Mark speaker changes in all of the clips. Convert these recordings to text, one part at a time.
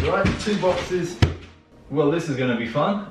Speaker 1: Right, 2 boxes. Well, this is going to be fun.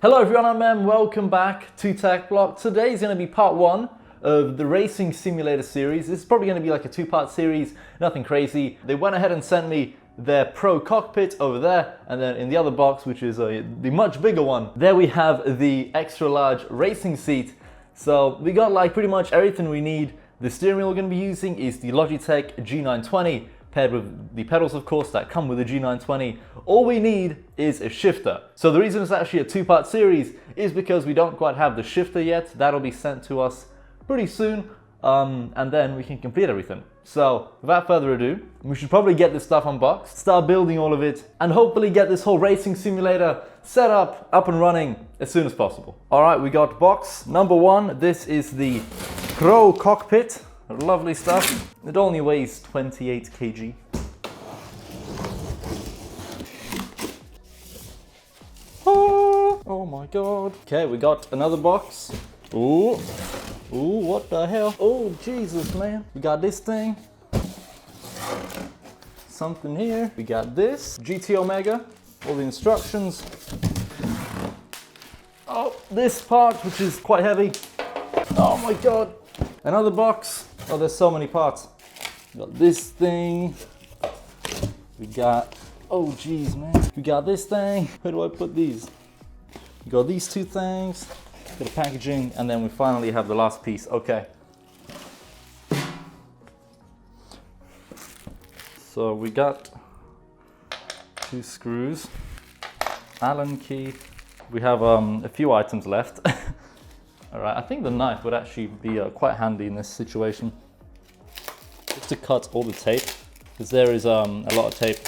Speaker 2: Hello everyone, I'm Em. Welcome back to TechBlock. Today is going to be part 1 of the racing simulator series. This is probably going to be like a 2-part series, nothing crazy. They went ahead and sent me their Pro Cockpit over there, and then in the other box, which is the much bigger one, there we have the extra large racing seat. So we got like pretty much everything we need. The steering wheel we're going to be using is the Logitech G920, paired with the pedals, of course, that come with the G920. All we need is a shifter. So the reason it's actually a 2-part series is because we don't quite have the shifter yet. That'll be sent to us pretty soon, and then we can complete everything. So without further ado, we should probably get this stuff unboxed, start building all of it, and hopefully get this whole racing simulator set up and running as soon as possible. All right, we got box number 1. This is the Pro Cockpit. Lovely stuff. It only weighs 28 kg. Oh my god. Okay, we got another box. Ooh, what the hell? Oh, Jesus, man. We got this thing. Something here. We got this. GT Omega. All the instructions. Oh, this part, which is quite heavy. Oh my god. Another box. Oh, there's so many parts. We got this thing. We got, oh geez, man. We got this thing. Where do I put these? We got these 2 things. Got the packaging, and then we finally have the last piece. Okay. So we got 2 screws, Allen key. We have a few items left. All right, I think the knife would actually be quite handy in this situation, just to cut all the tape, because there is a lot of tape.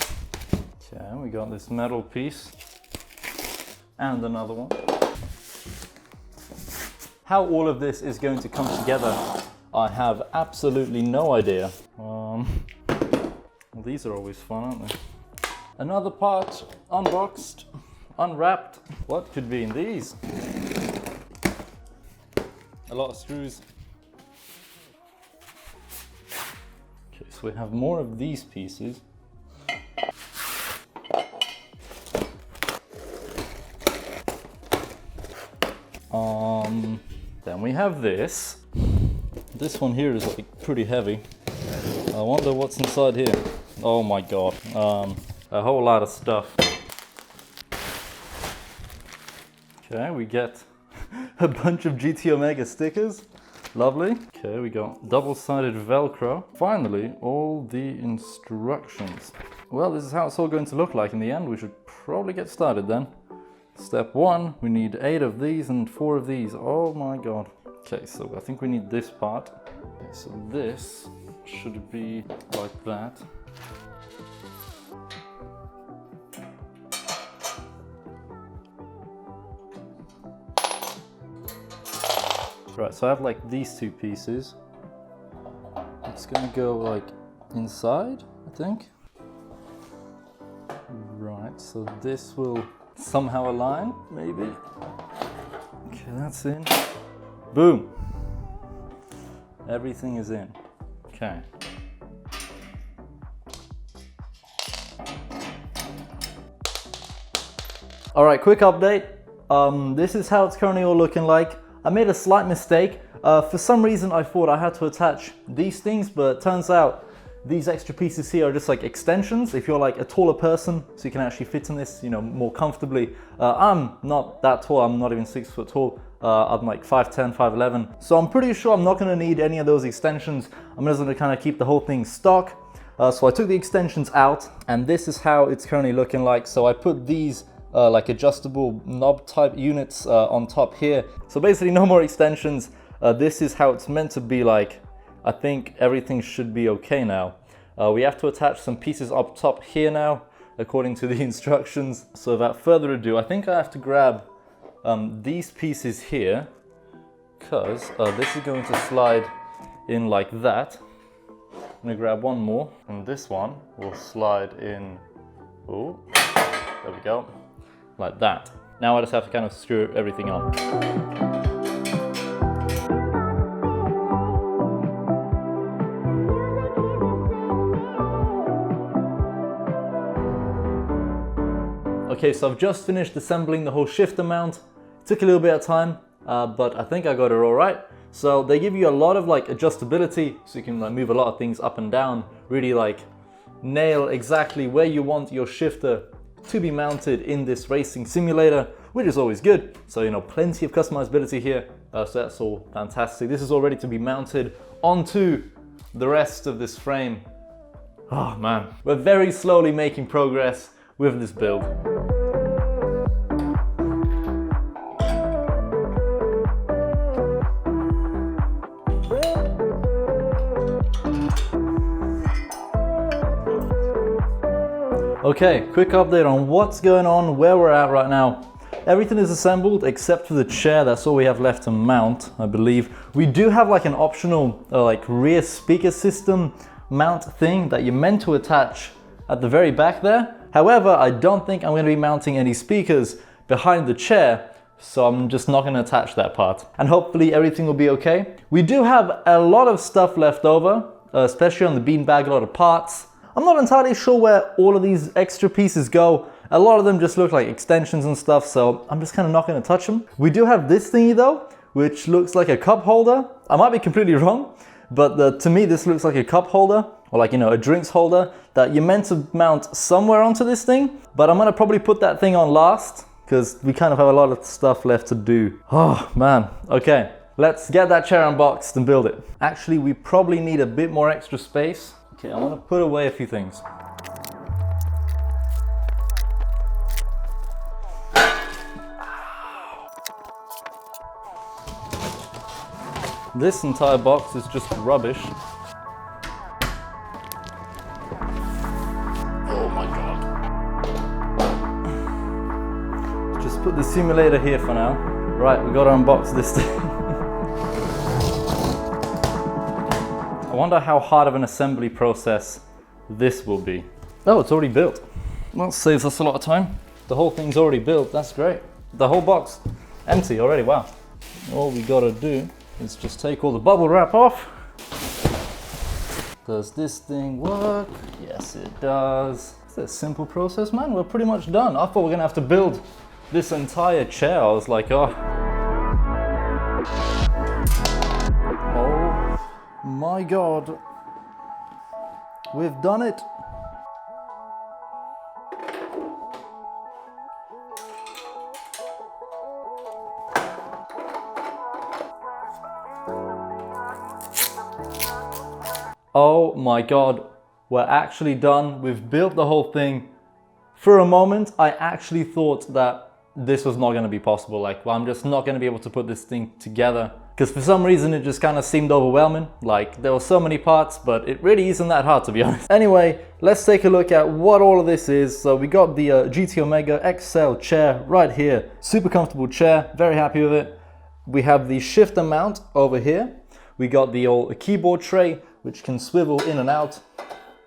Speaker 2: Okay, we got this metal piece and another one. How all of this is going to come together, I have absolutely no idea. Well, these are always fun, aren't they? Another part, unboxed, unwrapped. What could be in these? A lot of screws. Okay, so we have more of these pieces. Then we have this. This one here is like pretty heavy. I wonder what's inside here. Oh my god, a whole lot of stuff. Okay, we get a bunch of GT Omega stickers. Lovely. Okay, we got double-sided Velcro. Finally, all the instructions. Well, this is how it's all going to look like in the end. We should probably get started then. Step 1, we need 8 of these and 4 of these. Oh my god. Okay, so I think we need this part. Okay, so this should be like that. Right, so I have like these 2 pieces. It's gonna go like inside, I think. Right, so this will somehow align, maybe. Okay, that's in. Boom! Everything is in. Okay. All right, quick update. This is how it's currently all looking like. I made a slight mistake. For some reason I thought I had to attach these things, but it turns out these extra pieces here are just like extensions if you're like a taller person, so you can actually fit in this, you know, more comfortably. I'm not that tall, I'm not even 6 foot tall. I'm like 5'10", 5'11". So I'm pretty sure I'm not gonna need any of those extensions. I'm just gonna kind of keep the whole thing stock. So I took the extensions out, and this is how it's currently looking like. So I put these like adjustable knob type units on top here. So basically no more extensions. This is how it's meant to be like. I think everything should be okay now. We have to attach some pieces up top here now, according to the instructions. So without further ado, I think I have to grab these pieces here, because this is going to slide in like that. I'm gonna grab one more, and this one will slide in, oh, there we go, like that. Now I just have to kind of screw everything on. Okay, so I've just finished assembling the whole shifter mount. It took a little bit of time, but I think I got it all right. So they give you a lot of like adjustability, so you can like move a lot of things up and down, really like nail exactly where you want your shifter to be mounted in this racing simulator, which is always good. So, you know, plenty of customizability here. So that's all fantastic. This is all ready to be mounted onto the rest of this frame. Oh man, we're very slowly making progress with this build. Okay, quick update on what's going on, where we're at right now. Everything is assembled except for the chair. That's all we have left to mount, I believe. We do have like an optional like rear speaker system mount thing that you're meant to attach at the very back there. However, I don't think I'm going to be mounting any speakers behind the chair, so I'm just not going to attach that part. And hopefully everything will be okay. We do have a lot of stuff left over, especially on the beanbag, a lot of parts. I'm not entirely sure where all of these extra pieces go. A lot of them just look like extensions and stuff, so I'm just kind of not going to touch them. We do have this thingy though, which looks like a cup holder. I might be completely wrong, but to me this looks like a cup holder, or like, you know, a drinks holder that you're meant to mount somewhere onto this thing. But I'm going to probably put that thing on last because we kind of have a lot of stuff left to do. Oh man, okay. Let's get that chair unboxed and build it. Actually, we probably need a bit more extra space. Okay, I want to put away a few things. This entire box is just rubbish. Oh my god. Just put the simulator here for now. Right, we gotta unbox this thing. I wonder how hard of an assembly process this will be. Oh, it's already built. That saves us a lot of time. The whole thing's already built, that's great. The whole box, empty already, wow. All we gotta do is just take all the bubble wrap off. Does this thing work? Yes, it does. It's a simple process, man. We're pretty much done. I thought we were gonna have to build this entire chair. I was like, oh. Oh my God. We've done it. Oh my God, we're actually done. We've built the whole thing. For a moment, I actually thought that this was not going to be possible. Like, well, I'm just not going to be able to put this thing together. Because for some reason, it just kind of seemed overwhelming. Like, there were so many parts, but it really isn't that hard, to be honest. Anyway, let's take a look at what all of this is. So we got the GT Omega XL chair right here. Super comfortable chair, very happy with it. We have the shifter mount over here. We got the old keyboard tray, which can swivel in and out.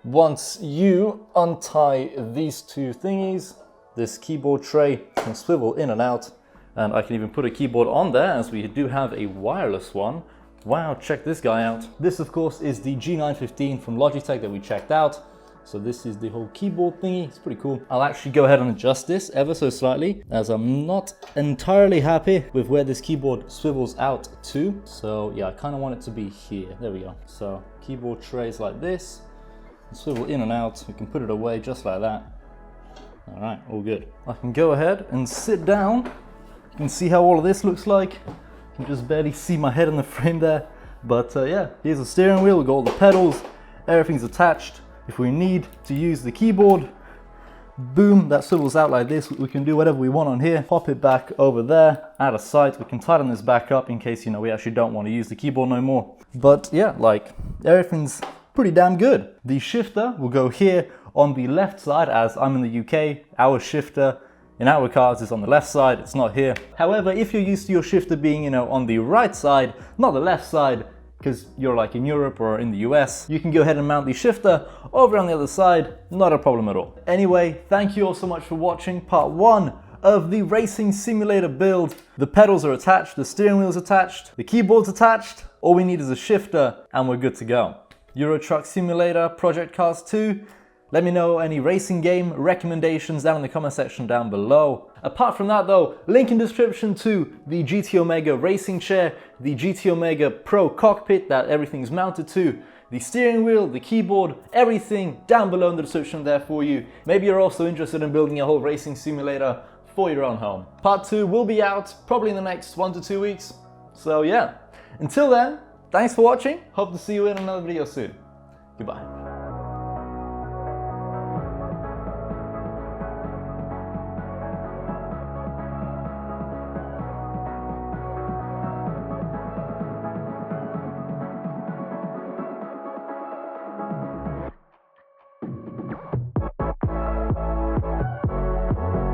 Speaker 2: Once you untie these two thingies, this keyboard tray can swivel in and out. And I can even put a keyboard on there, as we do have a wireless one. Wow, check this guy out. This, of course, is the G915 from Logitech that we checked out. So this is the whole keyboard thingy. It's pretty cool. I'll actually go ahead and adjust this ever so slightly, as I'm not entirely happy with where this keyboard swivels out to. So yeah, I kind of want it to be here. There we go. So keyboard trays like this, swivel in and out. We can put it away just like that. All right, all good. I can go ahead and sit down. You can see how all of this looks like. You can just barely see my head in the frame there. But yeah, here's the steering wheel. We've got all the pedals. Everything's attached. If we need to use the keyboard, boom, that swivels out like this. We can do whatever we want on here. Pop it back over there, out of sight. We can tighten this back up in case, you know, we actually don't want to use the keyboard no more. But yeah, like, everything's pretty damn good. The shifter will go here on the left side, as I'm in the UK. Our shifter in our cars is on the left side, it's not here. However, if you're used to your shifter being, you know, on the right side, not the left side, because you're like in Europe or in the US, you can go ahead and mount the shifter over on the other side, not a problem at all. Anyway, thank you all so much for watching part 1 of the racing simulator build. The pedals are attached, the steering wheel is attached, the keyboard's attached. All we need is a shifter and we're good to go. Euro Truck Simulator Project Cars 2, Let me know any racing game recommendations down in the comment section down below. Apart from that though, link in description to the GT Omega racing chair, the GT Omega Pro cockpit that everything's mounted to, the steering wheel, the keyboard, everything down below in the description there for you. Maybe you're also interested in building a whole racing simulator for your own home. Part 2 will be out probably in the next 1 to 2 weeks. So yeah, until then, thanks for watching. Hope to see you in another video soon. Goodbye.